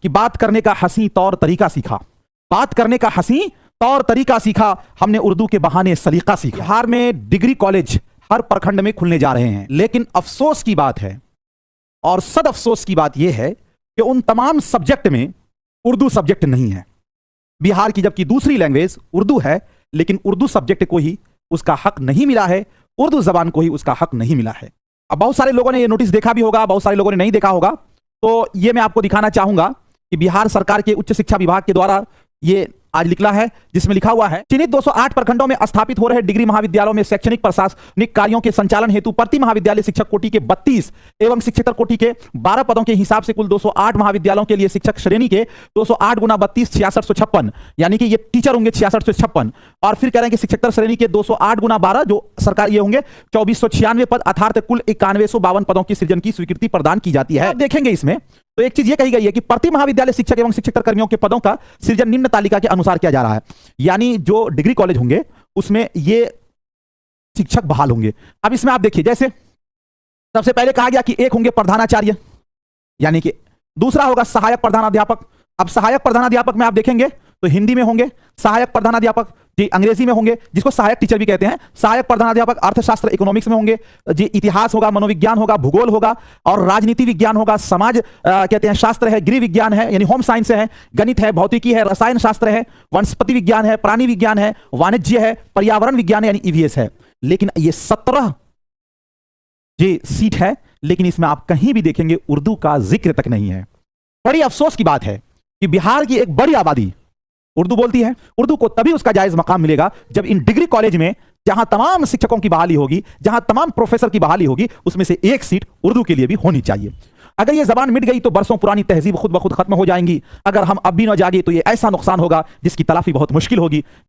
कि बात करने का हंसी तौर तरीका सीखा, बात करने का हंसी तौर तरीका सीखा, हमने उर्दू के बहाने सलीका सीखा। बिहार में डिग्री कॉलेज हर प्रखंड में खुलने जा रहे हैं, लेकिन अफसोस की बात है और सद अफसोस की बात यह है कि उन तमाम सब्जेक्ट में उर्दू सब्जेक्ट नहीं है। बिहार की जबकि दूसरी लैंग्वेज उर्दू है, लेकिन उर्दू सब्जेक्ट को ही उसका हक नहीं मिला है, उर्दू जबान को ही उसका हक नहीं मिला है। अब बहुत सारे लोगों ने ये नोटिस देखा भी होगा, बहुत सारे लोगों ने नहीं देखा होगा, तो ये मैं आपको दिखाना चाहूंगा कि बिहार सरकार के उच्च शिक्षा विभाग के द्वारा ये आज निकला है, जिसमें लिखा हुआ है चिन्हित 208 प्रखंडों में स्थापित हो रहे डिग्री महाविद्यालयों में शैक्षणिक प्रशासनिक कार्यों के संचालन हेतु प्रति महाविद्यालय शिक्षक कोटि के 32 एवं शिक्षकेतर कोटि के 12 पदों के हिसाब से कुल 208 महाविद्यालयों के लिए शिक्षक श्रेणी के 208 गुना 32 6656, यानी कि ये टीचर होंगे 6656, और फिर कह रहे हैं कि शिक्षकेतर श्रेणी के 208 गुना 12 जो सरकार ये होंगे 2496 पद, अर्थात कुल 9152 पदों की सृजन की स्वीकृति प्रदान की जाती है। आप देखेंगे इसमें तो एक चीज ये कही गई है कि प्रति महाविद्यालय शिक्षक एवं शिक्षकेतर कर्मियों के पदों का सृजन निम्न तालिका के अनुसार किया जा रहा है, यानी जो डिग्री कॉलेज होंगे उसमें ये शिक्षक बहाल होंगे। अब इसमें आप देखिए, जैसे सबसे पहले कहा गया कि एक होंगे प्रधानाचार्य, यानी कि दूसरा होगा सहायक प्रधानाध्यापक। अब सहायक प्रधानाध्यापक में आप देखेंगे तो हिंदी में होंगे सहायक प्रधानाध्यापक जी, अंग्रेजी में होंगे जिसको सहायक टीचर भी कहते हैं, सहायक प्रधानाध्यापक अर्थशास्त्र इकोनॉमिक्स में होंगे जी, इतिहास होगा, मनोविज्ञान होगा, भूगोल होगा और राजनीति विज्ञान होगा, समाज कहते हैं शास्त्र है, गृह विज्ञान है यानी होम साइंस है, गणित है, भौतिकी है, रसायन शास्त्र है, वनस्पति विज्ञान है, प्राणी विज्ञान है, वाणिज्य है, पर्यावरण विज्ञान है यानी ईवीएस है। लेकिन ये 17 जी सीट है, लेकिन इसमें आप कहीं भी देखेंगे उर्दू का जिक्र तक नहीं है। बड़ी अफसोस की बात है कि बिहार की एक बड़ी आबादी उर्दू बोलती है। उर्दू को तभी उसका जायज मकाम मिलेगा जब इन डिग्री कॉलेज में जहां तमाम शिक्षकों की बहाली होगी, जहां तमाम प्रोफेसर की बहाली होगी, उसमें से एक सीट उर्दू के लिए भी होनी चाहिए। अगर ये जबान मिट गई तो बरसों पुरानी तहजीब खुद ब खुद खत्म हो जाएंगी। अगर हम अब भी न जागे तो ये ऐसा नुकसान होगा जिसकी तलाफी बहुत मुश्किल होगी।